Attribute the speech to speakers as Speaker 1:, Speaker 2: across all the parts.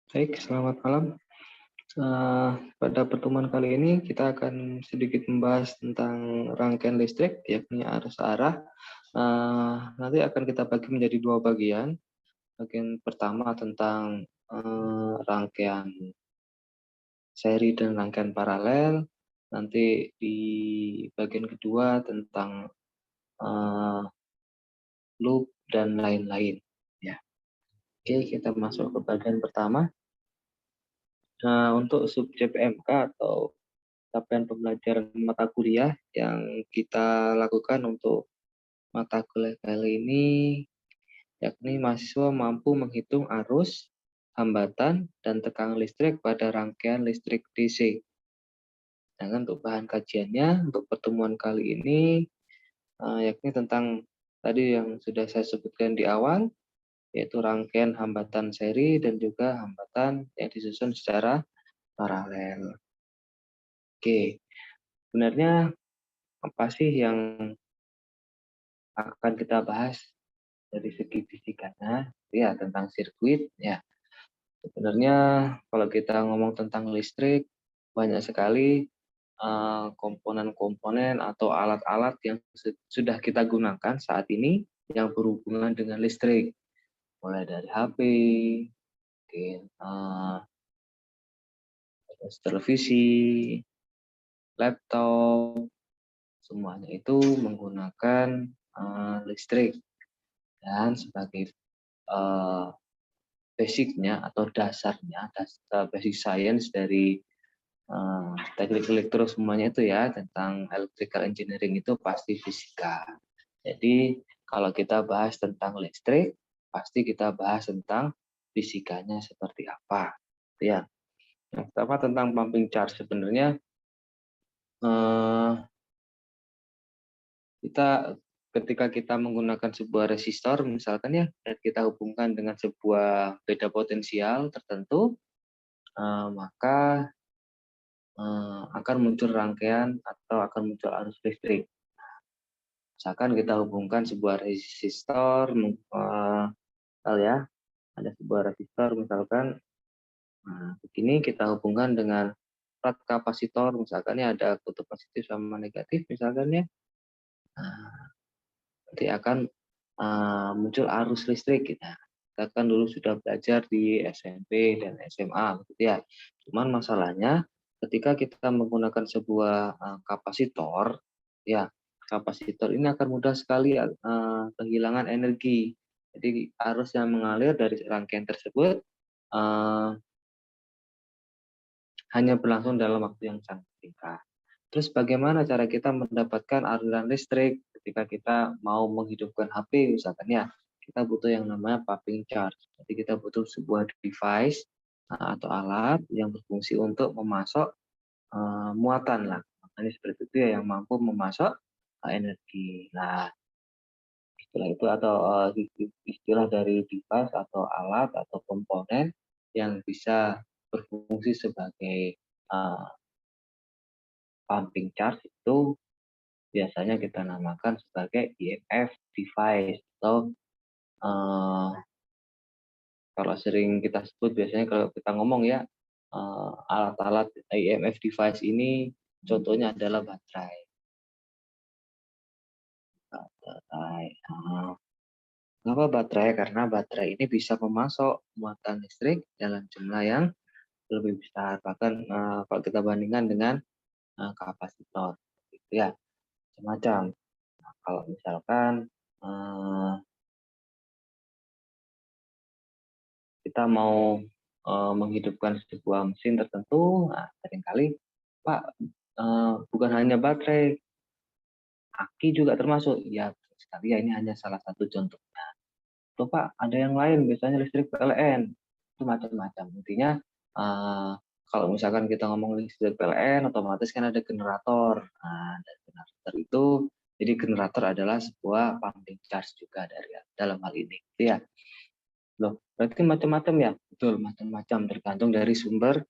Speaker 1: Baik, selamat malam. Pada pertemuan kali ini kita akan sedikit membahas tentang rangkaian listrik, yakni arus arah. Nanti akan kita bagi menjadi dua bagian. Bagian pertama tentang rangkaian seri dan rangkaian paralel. Nanti di bagian kedua tentang eh, loop dan lain-lain. Ya, oke, kita masuk ke bagian pertama. Untuk subjek PMK atau capaian pembelajaran mata kuliah yang kita lakukan untuk mata kuliah kali ini, yakni mahasiswa mampu menghitung arus, hambatan, dan tegangan listrik pada rangkaian listrik DC. Sedangkan untuk bahan kajiannya, untuk pertemuan kali ini, yakni tentang tadi yang sudah saya sebutkan di awal, yaitu rangkaian hambatan seri dan juga hambatan yang disusun secara paralel. Oke, sebenarnya apa sih yang akan kita bahas dari segi fisikanya? Ya, tentang sirkuit. Ya, sebenarnya kalau kita ngomong tentang listrik, banyak sekali komponen-komponen atau alat-alat yang sudah kita gunakan saat ini yang berhubungan dengan listrik, mulai dari HP, mungkin televisi, laptop, semuanya itu menggunakan listrik. Dan sebagai uh, basicnya atau dasarnya, basic science dari teknik elektro semuanya itu ya, tentang electrical engineering itu pasti fisika. Jadi kalau kita bahas tentang listrik, pasti kita bahas tentang fisikanya seperti apa. Ya. Yang pertama tentang pumping charge, sebenarnya eh, ketika kita menggunakan sebuah resistor misalkan ya, dan kita hubungkan dengan sebuah beda potensial tertentu, maka akan muncul rangkaian atau akan muncul arus listrik. Misalkan kita hubungkan sebuah resistor, ya, ada sebuah resistor misalkan, begini kita hubungkan dengan plat kapasitor, misalkan ya ada kutub positif sama negatif misalkan ya, nanti akan muncul arus listrik gitu. Kita kan dulu sudah belajar di SMP dan SMA gitu ya. Cuman masalahnya ketika kita menggunakan sebuah kapasitor, ya kapasitor ini akan mudah sekali kehilangan energi. Jadi arus yang mengalir dari rangkaian tersebut hanya berlangsung dalam waktu yang sangat singkat. Terus bagaimana cara kita mendapatkan aliran listrik ketika kita mau menghidupkan HP misalkan ya, kita butuh yang namanya pumping charge. Jadi kita butuh sebuah device atau alat yang berfungsi untuk memasok muatan lah. Makanya seperti itu ya, yang mampu memasok energi. Nah, istilah itu atau istilah dari device atau alat atau komponen yang bisa berfungsi sebagai pumping charge itu biasanya kita namakan sebagai EMF device atau kalau sering kita sebut biasanya kalau kita ngomong ya, alat-alat EMF device ini contohnya adalah baterai. Baterai. Kenapa baterai? Karena baterai ini bisa memasok muatan listrik dalam jumlah yang lebih besar. Bahkan kalau kita bandingkan dengan kapasitor, gitu ya, semacam. Nah, kalau misalkan kita mau menghidupkan sebuah mesin tertentu, nah, seringkali, Pak, bukan hanya baterai, aki juga termasuk. Ya, betul sekali ya, ini hanya salah satu contohnya. Tuh Pak, ada yang lain, biasanya listrik PLN, itu macam-macam. Intinya, kalau misalkan kita ngomong listrik PLN, otomatis kan ada generator. Nah, dan generator itu, jadi generator adalah sebuah pumping charge juga dari dalam hal ini. Ya. Loh, berarti macam-macam ya? Betul, macam-macam tergantung dari sumber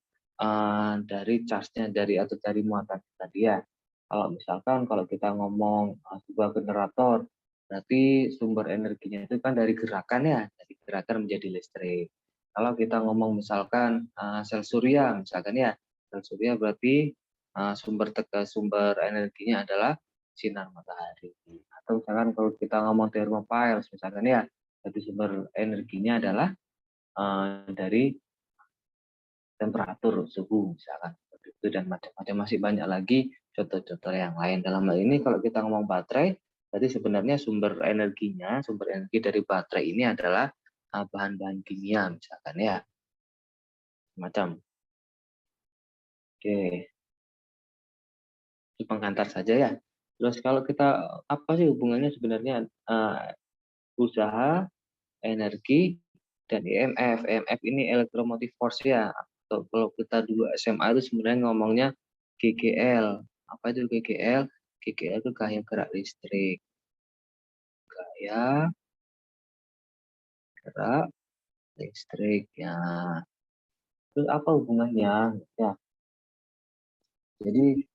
Speaker 1: dari charge-nya atau dari muatan tadi ya. Kalau misalkan kalau kita ngomong sebuah generator, berarti sumber energinya itu kan dari gerakan ya, dari gerakan menjadi listrik. Kalau kita ngomong misalkan sel surya, misalkan ya, sel surya berarti sumber energinya adalah sinar matahari. Atau misalkan kalau kita ngomong thermopiles, misalkan ya, jadi sumber energinya adalah dari temperatur suhu, misalkan seperti itu, dan macam-macam masih banyak lagi contoh-contoh yang lain. Dalam hal ini kalau kita ngomong baterai, jadi sebenarnya sumber energinya, sumber energi dari baterai ini adalah bahan-bahan kimia, misalkan ya, macam. Oke, itu penghantar saja ya. Terus kalau kita apa sih hubungannya sebenarnya usaha, energi, dan EMF. EMF ini electromotive force ya. Atau kalau kita dulu SMA itu sebenarnya ngomongnya GGL. Apa itu GGL? GGL itu gaya gerak listrik. Gaya gerak listrik ya. Terus apa hubungannya? Ya, jadi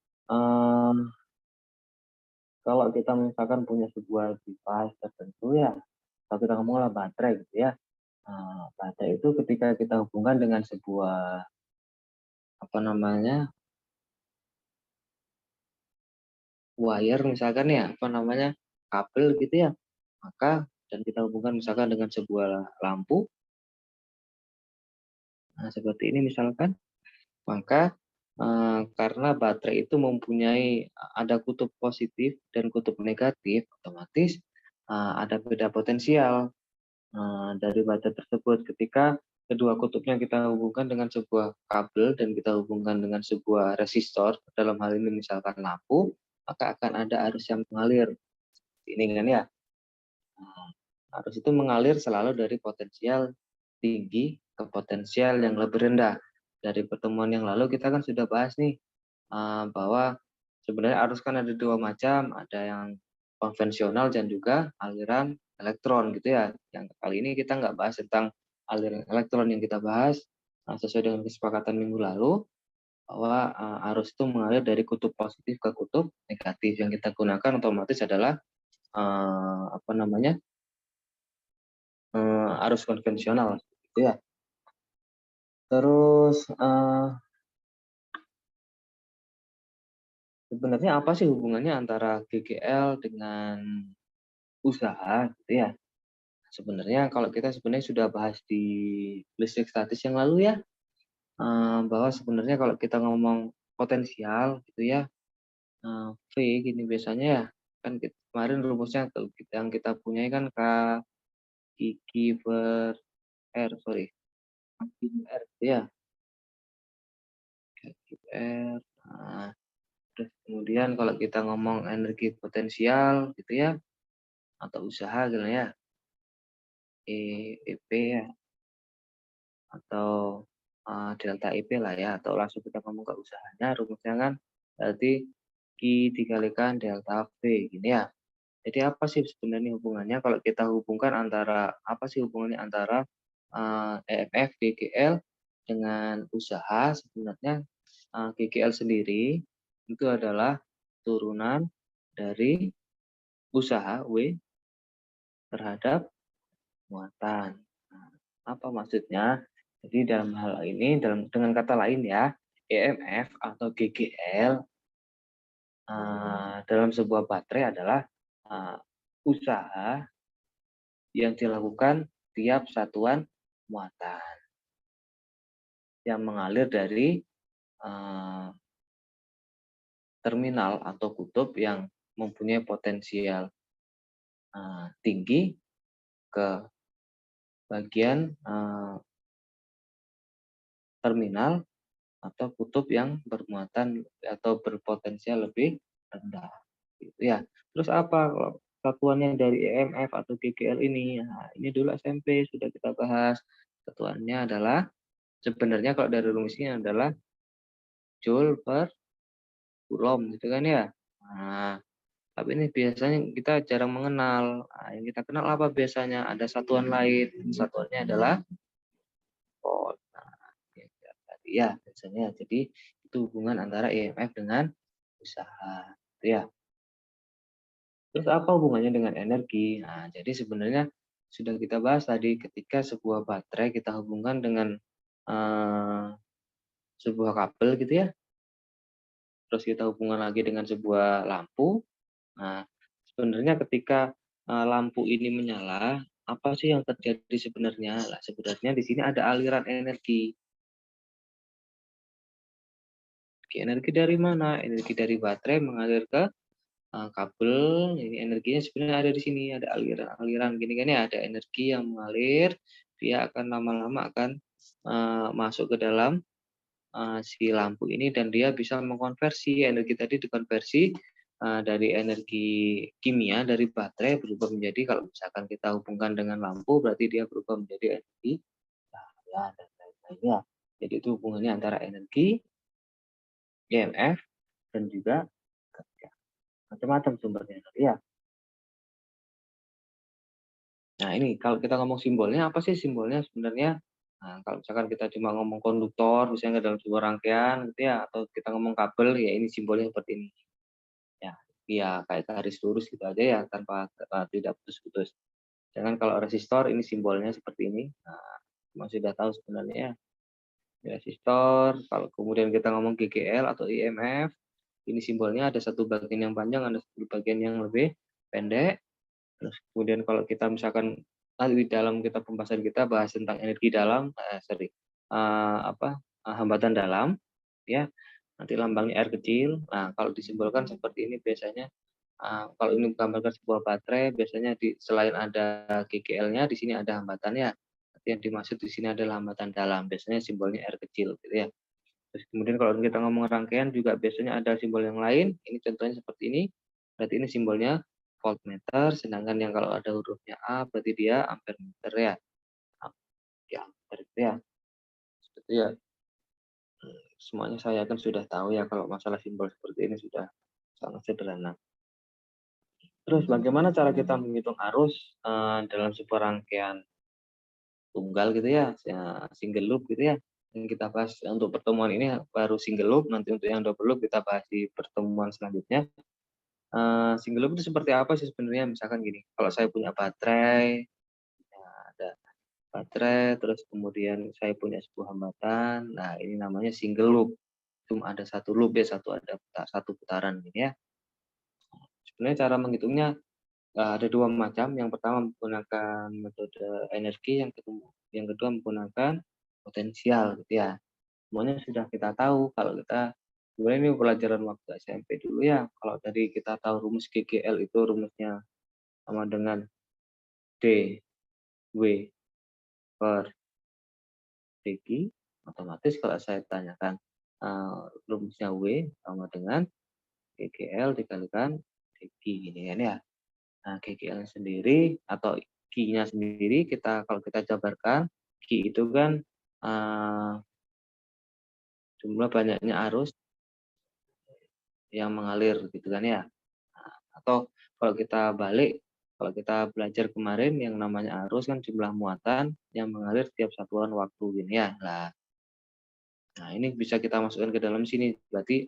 Speaker 1: kalau kita misalkan punya sebuah device tertentu ya, kalau kita ngomonglah baterai gitu ya. Baterai itu ketika kita hubungkan dengan sebuah apa namanya wire misalkan ya, apa namanya kabel gitu ya, maka dan kita hubungkan misalkan dengan sebuah lampu, nah seperti ini misalkan, maka karena baterai itu mempunyai ada kutub positif dan kutub negatif, otomatis ada beda potensial dari baterai tersebut. Ketika kedua kutubnya kita hubungkan dengan sebuah kabel dan kita hubungkan dengan sebuah resistor, dalam hal ini misalkan lampu, maka akan ada arus yang mengalir. Ini kan ya. Nah, arus itu mengalir selalu dari potensial tinggi ke potensial yang lebih rendah. Dari pertemuan yang lalu kita kan sudah bahas nih bahwa sebenarnya arus kan ada dua macam, ada yang konvensional dan juga aliran elektron gitu ya. Yang kali ini kita nggak bahas tentang aliran elektron, yang kita bahas sesuai dengan kesepakatan minggu lalu bahwa arus itu mengalir dari kutub positif ke kutub negatif. Yang kita gunakan otomatis adalah apa namanya arus konvensional gitu ya. Terus sebenarnya apa sih hubungannya antara GGL dengan usaha gitu ya? Sebenarnya kalau kita sebenarnya sudah bahas di listrik statis yang lalu ya, bahwa sebenarnya kalau kita ngomong potensial gitu ya, V gini biasanya ya, kan kemarin rumusnya yang kita punyai kan K Q per R, sorry, Q R gitu ya, Q R. Nah, terus kemudian kalau kita ngomong energi potensial gitu ya, atau usaha gitu ya, EP ya, atau delta IP lah ya, atau langsung kita ngomong ke usahanya, rumusnya kan berarti Q dikalikan delta V gini ya. Jadi apa sih sebenarnya hubungannya kalau kita hubungkan antara apa sih hubungannya antara EMF GGL dengan usaha? Sebenarnya GGL sendiri itu adalah turunan dari usaha W terhadap muatan. Nah, apa maksudnya? Jadi dalam hal ini, dengan kata lain ya, EMF atau GGL dalam sebuah baterai adalah usaha yang dilakukan tiap satuan muatan yang mengalir dari terminal atau kutub yang mempunyai potensial tinggi ke bagian terminal atau kutub yang bermuatan atau berpotensial lebih rendah. Gitu ya. Terus apa satuannya dari EMF atau GGL ini? Nah, ini dulu SMP sudah kita bahas. Satuannya adalah sebenarnya kalau dari rumusnya adalah Joule per Coulomb gitu kan ya. Nah, tapi ini biasanya kita jarang mengenal. Nah, yang kita kenal apa biasanya? Ada satuan lain. Satuannya adalah volt. Nah, ya biasanya. Jadi itu hubungan antara EMF dengan usaha. Itu ya. Terus apa hubungannya dengan energi? Nah, jadi sebenarnya sudah kita bahas tadi ketika sebuah baterai kita hubungkan dengan eh, sebuah kabel gitu ya, terus kita hubungkan lagi dengan sebuah lampu. Nah, sebenarnya ketika lampu ini menyala, apa sih yang terjadi sebenarnya? Nah, sebenarnya di sini ada aliran energi. Energi dari mana? Energi dari baterai mengalir ke kabel. Ini energinya sebenarnya ada di sini, ada aliran-aliran gini kan ya, ada energi yang mengalir, dia akan lama-lama akan masuk ke dalam si lampu ini dan dia bisa mengkonversi energi tadi dikonversi dari energi kimia dari baterai berubah menjadi kalau misalkan kita hubungkan dengan lampu berarti dia berubah menjadi energi cahaya dan lain-lainnya. Jadi itu hubungannya antara energi, EMF dan juga kerja. Macam-macam sumbernya tadi ya. Nah ini kalau kita ngomong simbolnya apa sih simbolnya sebenarnya? Nah, kalau misalkan kita cuma ngomong konduktor, misalnya dalam sebuah rangkaian gitu ya, atau kita ngomong kabel, ya ini simbolnya seperti ini. Ya, iya kayak garis lurus gitu aja ya, tanpa tidak putus-putus. Jangan kalau resistor ini simbolnya seperti ini. Nah, masih sudah tahu sebenarnya ya. Resistor, kalau kemudian kita ngomong GGL atau IMF, ini simbolnya ada satu bagian yang panjang, ada satu bagian yang lebih pendek. Terus kemudian kalau kita misalkan di dalam kita pembahasan kita bahas tentang energi dalam, hambatan dalam, ya nanti lambangnya R kecil. Nah kalau disimbolkan seperti ini biasanya, kalau ini menggambarkan sebuah baterai, biasanya selain ada GGL-nya, di sini ada hambatannya. Yang dimaksud di sini adalah hambatan dalam. Biasanya simbolnya R kecil, gitu ya. Terus kemudian kalau kita ngomong rangkaian juga biasanya ada simbol yang lain. Ini contohnya seperti ini. Berarti ini simbolnya voltmeter. Sedangkan yang kalau ada hurufnya A berarti dia ampere meter ya. Ya, ampere itu ya. Seperti ya. Semuanya saya kan sudah tahu ya kalau masalah simbol seperti ini sudah sangat sederhana. Terus bagaimana cara kita menghitung arus dalam sebuah rangkaian tunggal gitu ya, single loop gitu ya. Yang kita bahas untuk pertemuan ini baru single loop, nanti untuk yang double loop kita bahas di pertemuan selanjutnya. Single loop itu seperti apa sih sebenarnya? Misalkan gini, kalau saya punya baterai, ya ada baterai, terus kemudian saya punya sebuah hambatan, nah ini namanya single loop. Cuma ada satu loop ya, satu putaran ini ya. Sebenarnya cara menghitungnya ada dua macam. Yang pertama menggunakan metode energi, yang kedua menggunakan potensial gitu ya. Semuanya sudah kita tahu kalau kita sebenarnya ini pelajaran waktu SMP dulu ya. Kalau tadi kita tahu rumus GGL itu rumusnya sama dengan D W per dq, otomatis kalau saya tanyakan rumusnya W sama dengan GGL dikalikan dq ini kan ya. Nah, GGL sendiri atau Q-nya sendiri kalau kita jabarkan, Q itu kan jumlah banyaknya arus yang mengalir gitu kan ya. Nah, atau kalau kita balik, kalau kita belajar kemarin yang namanya arus kan jumlah muatan yang mengalir setiap satuan waktu gini ya. Nah, ini bisa kita masukkan ke dalam sini. Berarti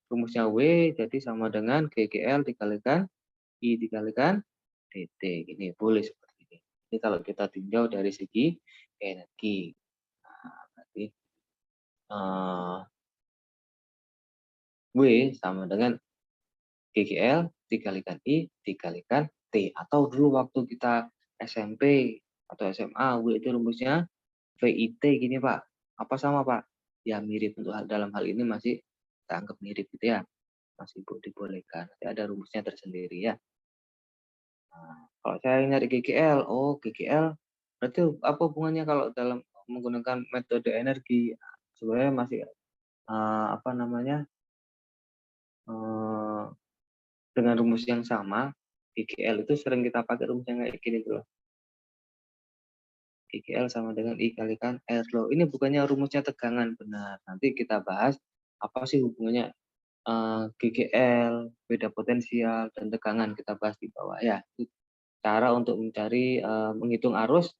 Speaker 1: rumusnya W jadi sama dengan GGL dikalikan I dikalikan dt. Ini boleh seperti ini. Ini kalau kita tinjau dari segi energi. Nah, berarti W sama dengan GGL dikalikan I dikalikan T. Atau dulu waktu kita SMP atau SMA, W itu rumusnya VIT gini Pak. Apa sama Pak? Ya mirip, untuk dalam hal ini masih kita anggap mirip gitu ya. Masih dibolehkan. Nanti ada rumusnya tersendiri ya. Nah, kalau saya nyari GGL, GGL berarti apa hubungannya kalau dalam menggunakan metode energi? Nah, sebenarnya masih apa namanya dengan rumus yang sama. GGL itu sering kita pakai rumus yang kayak gini tuh. GGL sama dengan I kalikan R loh. Ini bukannya rumusnya tegangan, benar. Nanti kita bahas apa sih hubungannya GGL, beda potensial, dan tegangan kita bahas di bawah ya. Cara untuk mencari menghitung arus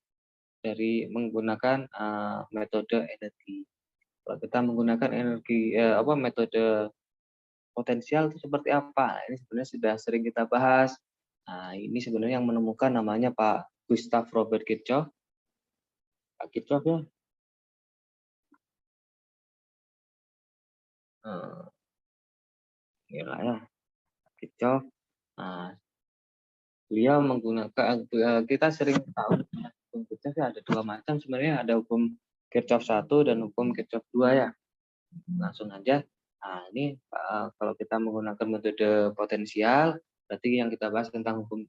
Speaker 1: dari menggunakan metode energi. Kalau kita menggunakan metode potensial itu seperti apa? Nah, ini sebenarnya sudah sering kita bahas. Nah, ini sebenarnya yang menemukan namanya Pak Gustav Robert Kirchhoff. Pak Kirchhoff ya. Inilah ya, Kirchhoff. Nah, beliau menggunakan, kita sering tahu hukum Kirchhoff ya ada dua macam sebenarnya, ada hukum Kirchhoff 1 dan hukum Kirchhoff 2 ya. Langsung aja. Nah, ini kalau kita menggunakan metode potensial, berarti yang kita bahas tentang hukum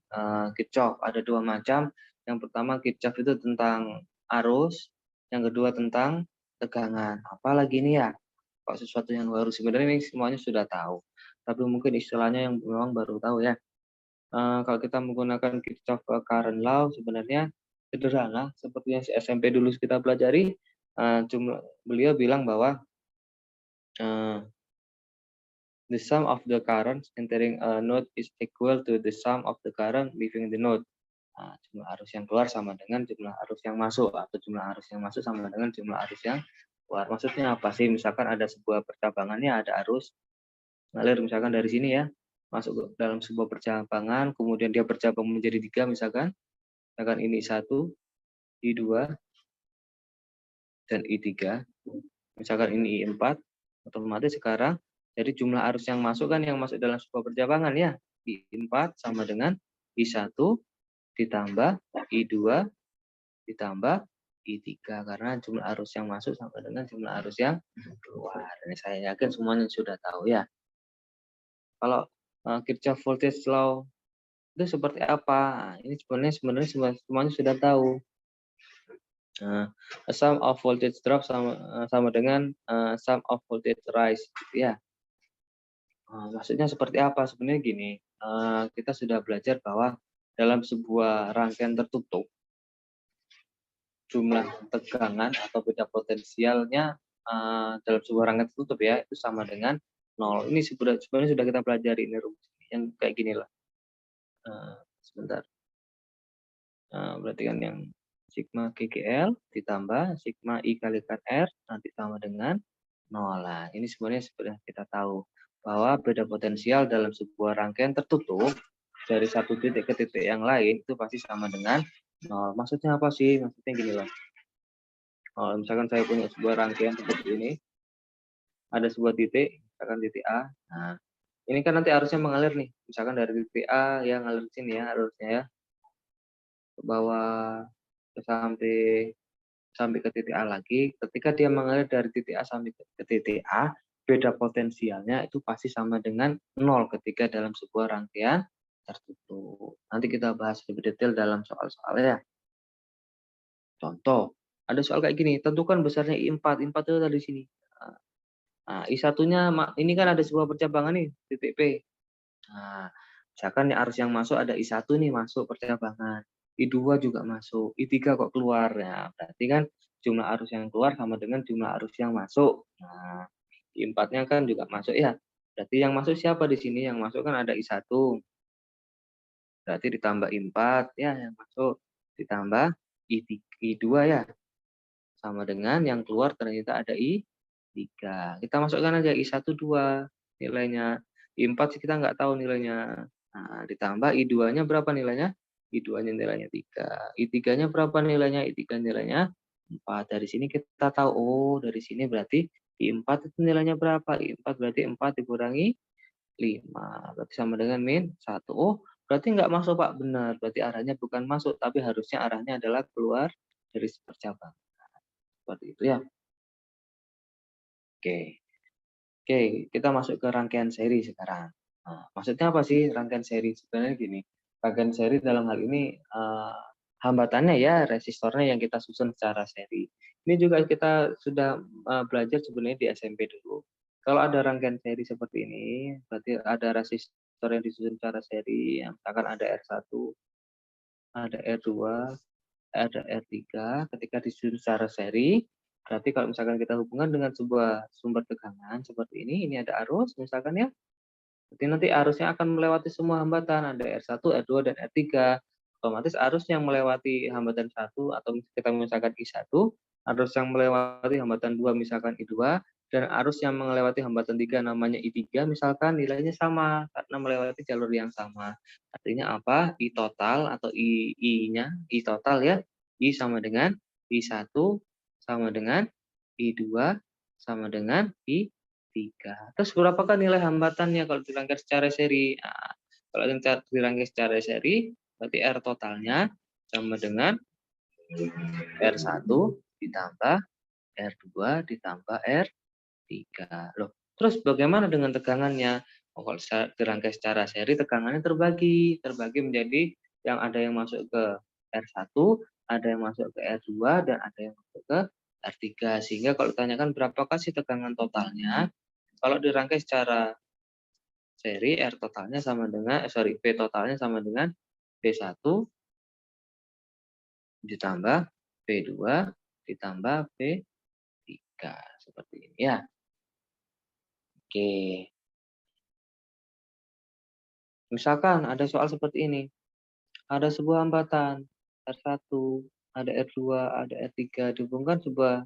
Speaker 1: Kirchhoff ada dua macam. Yang pertama Kirchhoff itu tentang arus, yang kedua tentang tegangan. Apalagi ini ya, kok sesuatu yang baru, sebenarnya ini semuanya sudah tahu. Tapi mungkin istilahnya yang memang baru tahu ya. Kalau kita menggunakan Kirchhoff current law sebenarnya sederhana, seperti yang SMP dulu kita pelajari. Beliau bilang bahwa the sum of the currents entering a node is equal to the sum of the current leaving the node. Nah, jumlah arus yang keluar sama dengan jumlah arus yang masuk, atau jumlah arus yang masuk sama dengan jumlah arus yang keluar. Maksudnya apa sih? Misalkan ada sebuah percabangannya, ada arus ngalir misalkan dari sini ya, masuk ke dalam sebuah percabangan, kemudian dia bercabang menjadi 3 misalkan ini I1, I2, dan I3. Misalkan ini I4, otomatis sekarang jadi jumlah arus yang masuk dalam sebuah percabangan ya, I4 sama dengan I1 ditambah I2 ditambah I3, karena jumlah arus yang masuk sama dengan jumlah arus yang keluar. Ini saya yakin semuanya sudah tahu ya. Kalau Kirchhoff voltage law itu seperti apa? Ini sebenarnya semuanya sudah tahu. Sum of voltage drop sama dengan sum of voltage rise, gitu ya. Maksudnya seperti apa? Sebenarnya gini, kita sudah belajar bahwa dalam sebuah rangkaian tertutup, jumlah tegangan atau beda potensialnya dalam sebuah rangkaian tertutup ya, itu sama dengan 0. Ini sebenarnya sudah kita pelajari, ini rumus yang kayak gini lah. Sebentar. Berarti kan yang sigma GGL ditambah sigma I kalikan R nanti sama dengan 0. Nah, ini sebenarnya sudah kita tahu bahwa beda potensial dalam sebuah rangkaian tertutup dari satu titik ke titik yang lain itu pasti sama dengan 0. Maksudnya apa sih? Maksudnya gini loh. Misalkan saya punya sebuah rangkaian seperti ini, ada sebuah titik, misalkan titik A. Nah, ini kan nanti arusnya mengalir nih, misalkan dari titik A yang ngalir ke sini ya arusnya ya, ke bawah sampai ke titik A lagi. Ketika dia mengalir dari titik A sampai ke titik A, beda potensialnya itu pasti sama dengan 0 ketika dalam sebuah rangkaian tertutup. Nanti kita bahas lebih detail dalam soal-soalnya. Contoh, ada soal kayak gini, tentukan besarnya I4. I4 itu dari sini. Nah, I1-nya ini kan ada sebuah percabangan nih, titik P. Nah, misalkan arus yang masuk ada I1 nih masuk percabangan. I2 juga masuk, I3 kok keluar. Ya, berarti kan jumlah arus yang keluar sama dengan jumlah arus yang masuk. Nah, I4-nya kan juga masuk ya. Berarti yang masuk siapa di sini? Yang masuk kan ada I1. Berarti ditambah I4 ya yang masuk, ditambah I2 ya. Sama dengan yang keluar ternyata ada I3. Kita masukkan aja I1 2 nilainya. I4 kita nggak tahu nilainya. Nah, ditambah I2-nya berapa nilainya? I2-nya nilainya 3. I3-nya berapa nilainya? I3 nilainya 4. Dari sini kita tahu, oh dari sini berarti I4 itu nilainya berapa? I4 berarti 4 dikurangi 5. Berarti sama dengan min 1. Oh, berarti nggak masuk Pak. Benar, berarti arahnya bukan masuk, tapi harusnya arahnya adalah keluar dari percabangan. Seperti itu ya. Oke. Oke, kita masuk ke rangkaian seri sekarang. Nah, maksudnya apa sih rangkaian seri? Sebenarnya gini, rangkaian seri dalam hal ini hambatannya ya resistornya yang kita susun secara seri. Ini juga kita sudah belajar sebenarnya di SMP dulu. Kalau ada rangkaian seri seperti ini, berarti ada resistor yang disusun secara seri. Misalkan ada R1, ada R2, ada R3. Ketika disusun secara seri, berarti kalau misalkan kita hubungkan dengan sebuah sumber tegangan seperti ini ada arus misalkan ya. Berarti nanti arusnya akan melewati semua hambatan, ada R1, R2, dan R3. Otomatis arus yang melewati hambatan 1 atau kita misalkan I1, arus yang melewati hambatan 2 misalkan I2, dan arus yang melewati hambatan 3 namanya I3 misalkan nilainya sama karena melewati jalur yang sama. Artinya apa? I total atau I-nya, I total ya. I sama dengan I1 sama dengan I2 sama dengan I3. Terus berapakah nilai hambatannya kalau dirangkai secara seri? Nah, kalau dirangkai secara seri, berarti R totalnya sama dengan R1 ditambah R2 ditambah R3. Loh, terus bagaimana dengan tegangannya? Oh, kalau dirangkai secara seri, tegangannya terbagi menjadi yang ada yang masuk ke R1, ada yang masuk ke R2, dan ada yang masuk ke R3. Sehingga kalau ditanyakan berapakah sih tegangan totalnya, kalau dirangkai secara seri, R totalnya sama dengan, V totalnya sama dengan V1 ditambah V2 ditambah V3. Seperti ini ya. Oke. Misalkan ada soal seperti ini. Ada sebuah hambatan R1, ada R2, ada R3 dihubungkan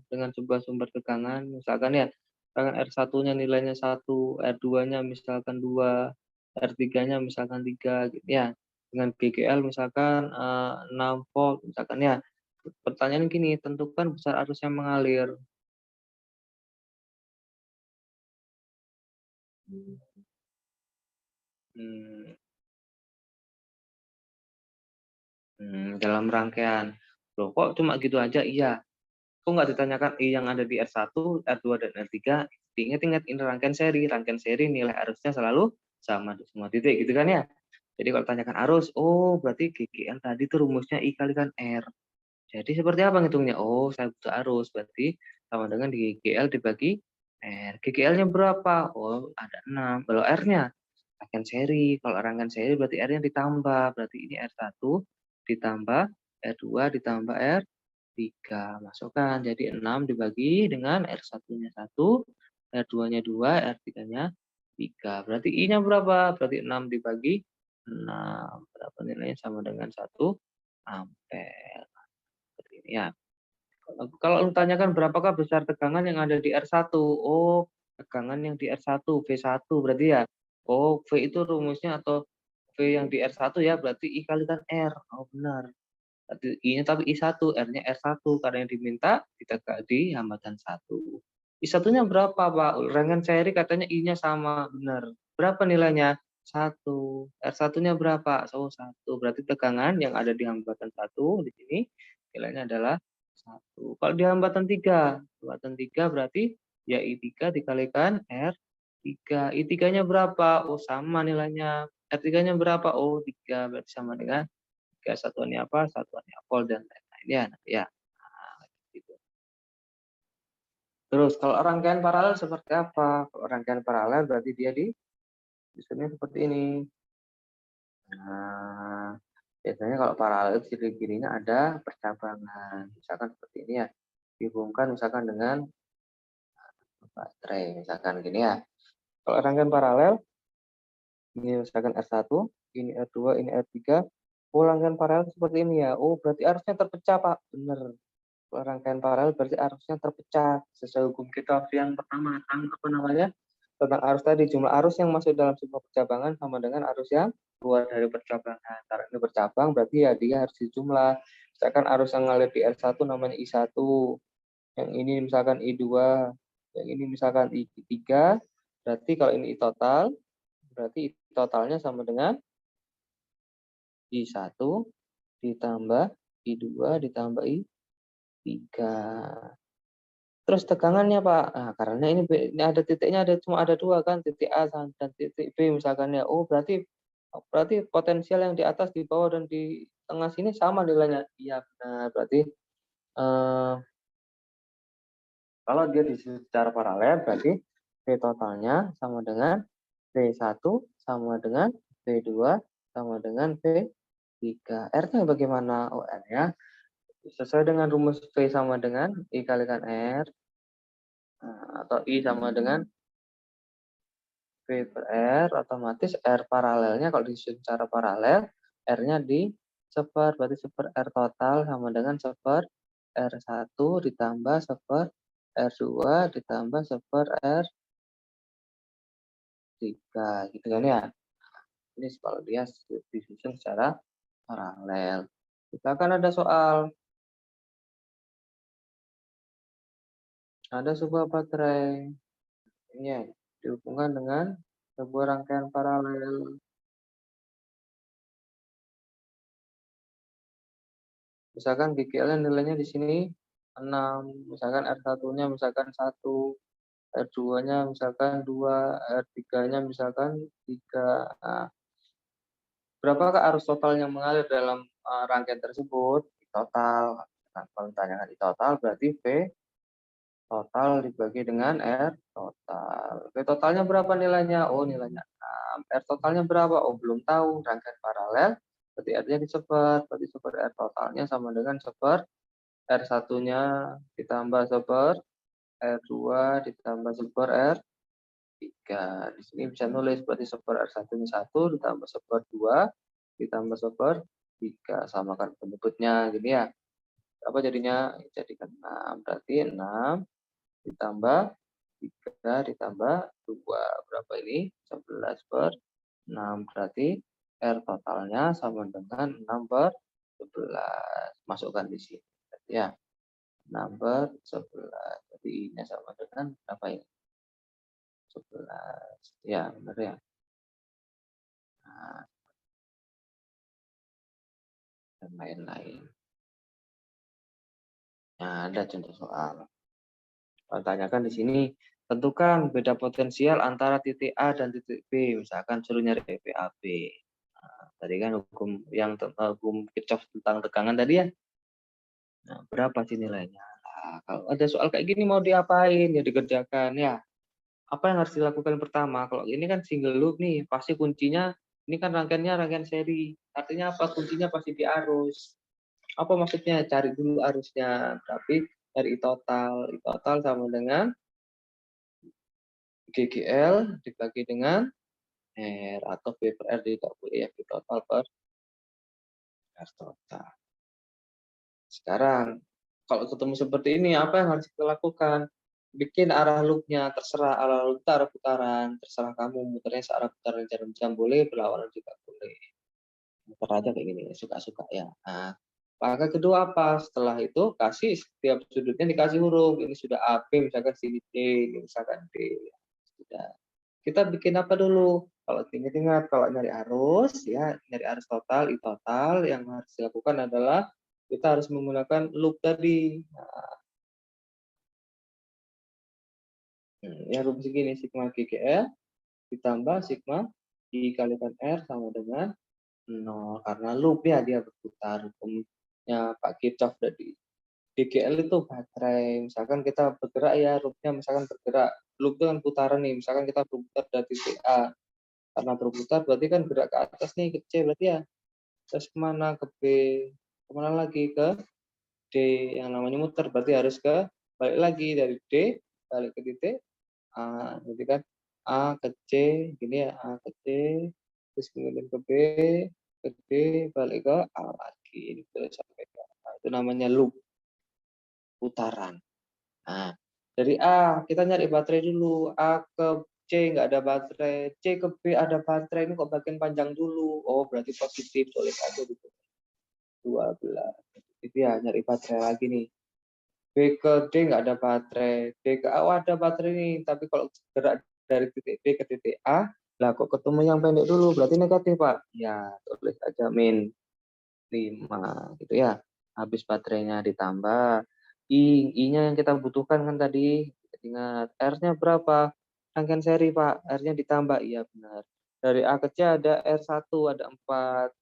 Speaker 1: dengan sebuah sumber tegangan. Misalkan ya, tegangan R1-nya nilainya 1, R2-nya misalkan 2, R3-nya misalkan 3 gitu ya. Dengan GGL misalkan 6 volt misalkan ya. Pertanyaan gini, tentukan besar arus yang mengalir. Hmm, dalam rangkaian. Loh, kok cuma gitu aja? Iya. Kok nggak ditanyakan yang ada di R1, R2, dan R3? Ingat-ingat ini rangkaian seri. Rangkaian seri nilai arusnya selalu sama di semua titik gitu kan ya. Jadi kalau tanyakan arus, oh berarti GGL tadi tuh rumusnya I kalikan R. Jadi seperti apa ngitungnya? Oh, saya butuh arus, berarti sama dengan GGL dibagi R. GGL-nya berapa? Oh, ada 6. Kalau R-nya, rangkaian seri. Kalau rangkaian seri berarti R-nya ditambah. Berarti ini R1 ditambah R2 ditambah R3. Masukkan. Jadi 6 dibagi dengan R1-nya 1, R2-nya 2, R3-nya 3. Berarti I-nya berapa? Berarti 6 dibagi 6. Berapa nilainya? Sama dengan 1 ampere. Seperti ini ya. Kalau ditanyakan berapakah besar tegangan yang ada di R1? Oh, tegangan yang di R1, V1 berarti ya. Oh, V itu rumusnya atau V yang di R1 ya, berarti I kalikan R. Oh, benar. Berarti I-nya tapi I1, R-nya R1 karena yang diminta di hambatan 1. I1-nya berapa, Pak? Rangkaian seri katanya I-nya sama, benar. Berapa nilainya? 1. R1-nya berapa? Oh, 1. Berarti tegangan yang ada di hambatan 1 di sini nilainya adalah 1. Kalau di hambatan 3 berarti ya I3 dikalikan R3. I3-nya berapa? Oh, sama nilainya. R3-nya berapa? Oh, 3. Berarti sama dengan 3. Satuannya apa? Satuannya volt dan lain-lain ya. Ya. Nah, gitu. Terus kalau rangkaian paralel seperti apa? Kalau rangkaian paralel berarti dia disusunnya seperti ini. Nah, biasanya kalau paralel ciri-cirinya ada percabangan. Misalkan seperti ini ya. Dihubungkan misalkan dengan baterai. Misalkan gini ya. Kalau rangkaian paralel, ini misalkan R1, ini R2, ini R3. Oh, rangkaian paralel seperti ini ya. Oh, berarti arusnya terpecah, Pak. Benar. Kalau rangkaian paralel berarti arusnya terpecah. Sesuai hukum kita yang pertama tentang apa namanya? Tentang arus tadi, jumlah arus yang masuk dalam sebuah percabangan sama dengan arus yang keluar dari percabangan. Karena ini bercabang berarti ya dia harus dijumlah. Misalkan arus yang ngalir di R1 namanya I1, yang ini misalkan I2, yang ini misalkan I3, berarti kalau ini I total, berarti I totalnya sama dengan I1 ditambah I2 ditambah I3. Terus tegangannya, Pak. Nah, karena ini ada titiknya cuma ada 2 kan, titik A dan titik B misalkan ya. Oh, berarti potensial yang di atas, di bawah, dan di tengah sini sama nilainya. Iya, benar. Berarti kalau dia secara paralel berarti V totalnya sama dengan V1 sama dengan V2 sama dengan V3. R-nya bagaimana? Oh, R-nya sesuai dengan rumus V sama dengan I kalikan R, atau I sama dengan V per R, otomatis R paralelnya kalau disusun secara paralel, R-nya seper, berarti seper R total sama dengan seper R1 ditambah seper R2 ditambah 1 R3 gitu kan ya. Ini kalau dia disusun secara paralel. Kita akan ada soal. Ada sebuah baterai. Ini ya, dihubungkan dengan sebuah rangkaian paralel. Misalkan GGL nilainya di sini 6, misalkan R1-nya misalkan 1, R2-nya misalkan 2, R3-nya misalkan 3. Nah, berapakah arus total yang mengalir dalam rangkaian tersebut? Total. Nah, kalau ditanyakan di total berarti V total dibagi dengan R total. V totalnya berapa nilainya? Oh, nilainya 6. R totalnya berapa? Oh, belum tahu. Rangkaian paralel, berarti R-nya disebar. Berarti seper R totalnya sama dengan seper R1-nya ditambah seper R2 ditambah seper R3. Di sini bisa nulis berarti seper R1-nya 1 ditambah seper 2 ditambah seper 3. Samakan penyebutnya gini ya. Apa jadinya? Jadikan 6. Berarti 6 ditambah 3 ditambah 2. Berapa ini? 11/6. Berarti R totalnya sama dengan 6/11. Masukkan di sini. Berarti ya 6/11. Jadi I-nya sama dengan berapa ini? 11. Ya, benar ya. Nah, dan lain-lain. Nah, ada contoh soal. Tanyakan di sini, tentukan beda potensial antara titik A dan titik B. Misalkan suruh nyari VAB. Nah, tadi kan hukum Kirchhoff tentang tegangan tadi ya. Nah, berapa sih nilainya? Nah, kalau ada soal kayak gini mau diapain? Ya dikerjakan ya. Apa yang harus dilakukan pertama? Kalau ini kan single loop nih, pasti kuncinya ini kan rangkaiannya rangkaian seri. Artinya apa? Kuncinya pasti di arus. Apa maksudnya? Cari dulu arusnya. Tapi dari total. I total sama dengan GGL dibagi dengan R atau V per R dikali ya, V total per R total. Sekarang, kalau ketemu seperti ini, apa yang harus kita lakukan? Bikin arah loopnya, terserah arah loop arah putaran, terserah kamu muternya searah putaran jarum jam boleh, berlawanan juga boleh. Muter aja kayak gini, suka-suka ya. Nah, langkah kedua apa? Setelah itu kasih setiap sudutnya dikasih huruf. Ini sudah A, B, misalkan sini D, ini misalkan D. Sudah. Kita bikin apa dulu? Kalau ingat-ingat, kalau nyari arus, ya nyari arus total, I total, yang harus dilakukan adalah kita harus menggunakan loop tadi. Nah, ya rumus segini, sigma GGL ditambah sigma dikalikan R sama dengan 0. Karena loop ya, dia berputar. Hukumnya Pak Kirchhoff tadi. GGL itu baterai. Misalkan kita bergerak ya, loopnya misalkan bergerak. Loop itu kan putaran nih, misalkan kita berputar dari titik A. Karena berputar berarti kan gerak ke atas nih, ke C berarti ya. Terus kemana? Ke B. Kemana lagi? Ke D. Yang namanya muter berarti harus ke balik lagi dari D balik ke titik A. Jadi kan A ke C gini ya, A ke C terus kemudian ke B ke D balik ke A lagi. Ini terus sampai ke A. Itu namanya loop putaran. Nah, dari A kita nyari baterai dulu. A ke C nggak ada baterai, C ke B ada baterai, ini kok bagian panjang dulu. Oh, berarti positif, tulis aja gitu. 12. Itu ya nyari baterai lagi nih. B ke D nggak ada baterai, D ke A ada baterai nih, tapi kalau gerak dari titik B ke titik A, lah kok ketemu yang pendek dulu, berarti negatif Pak. Ya, tulis aja min 5 gitu ya. Habis baterainya ditambah, I-nya yang kita butuhkan kan tadi, ingat R-nya berapa? Rangkaian seri Pak, R-nya ditambah, iya benar. Dari A ke C ada R1, ada 4.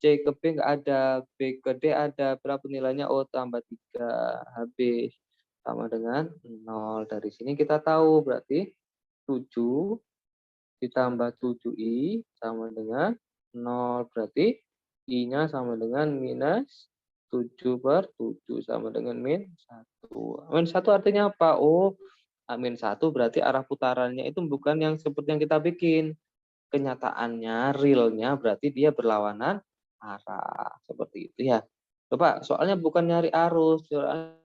Speaker 1: C ke B nggak ada, B ke D ada, berapa nilainya? Oh, tambah 3, habis. Sama dengan 0. Dari sini kita tahu, berarti 7 ditambah 7I sama dengan 0. Berarti I-nya sama dengan minus 7/7 sama dengan min 1. Min 1 artinya apa? Oh, min 1 berarti arah putarannya itu bukan yang seperti yang kita bikin. Kenyataannya, realnya berarti dia berlawanan arah. Seperti itu ya. Coba, soalnya bukan nyari arus, soalnya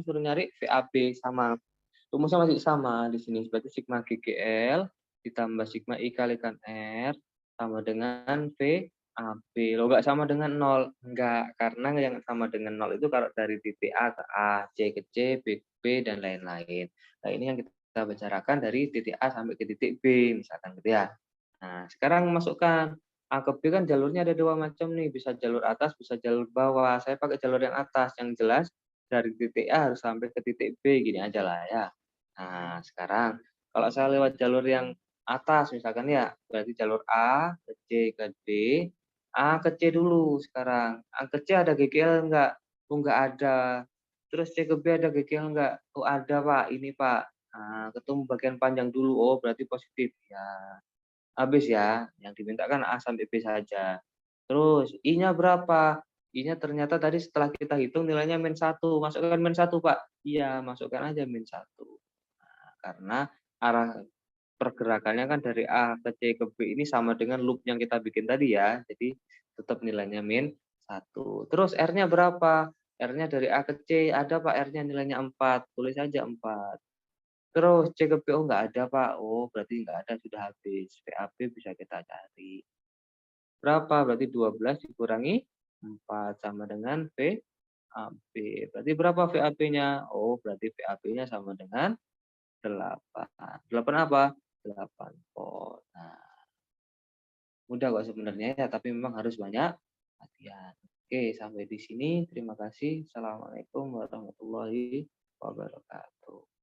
Speaker 1: suruh nyari VAB sama. Rumusnya masih sama di sini, berarti sigma GGL ditambah sigma I kalikan R sama dengan VAB. Loh, nggak sama dengan 0. Enggak, karena yang sama dengan 0 itu kalau dari titik A ke A, C ke C, B ke B, dan lain-lain. Nah, ini yang kita bicarakan dari titik A sampai ke titik B, misalkan gitu ya. Nah, sekarang masukkan A ke B kan jalurnya ada dua macam nih, bisa jalur atas, bisa jalur bawah. Saya pakai jalur yang atas, yang jelas dari titik A harus sampai ke titik B, gini aja lah ya. Nah, sekarang kalau saya lewat jalur yang atas misalkan ya, berarti jalur A ke C ke D, A ke C dulu sekarang. A ke C ada GGL enggak? Oh, enggak ada. Terus C ke B ada GGL enggak? Oh, ada Pak, ini Pak. Nah, ketemu bagian panjang dulu, oh berarti positif. Ya, habis ya, yang dimintakan A sampai B saja. Terus I-nya berapa? I-nya ternyata tadi setelah kita hitung nilainya -1. Masukkan -1, Pak. Iya, masukkan aja -1. Nah, karena arah pergerakannya kan dari A ke C ke B ini sama dengan loop yang kita bikin tadi ya. Jadi tetap nilainya -1. Terus R-nya berapa? R-nya dari A ke C ada Pak, R-nya nilainya 4. Tulis aja 4. Terus C ke B, oh nggak ada Pak. Oh berarti nggak ada, sudah habis. VAB bisa kita cari. Berapa? Berarti 12 dikurangi 4 sama dengan VAB. Berarti berapa VAB-nya? Oh berarti VAB-nya sama dengan 8. 8 apa? 8 volt. Nah, mudah kok sebenarnya ya, tapi memang harus banyak latihan. Oke, sampai di sini. Terima kasih. Assalamualaikum warahmatullahi wabarakatuh.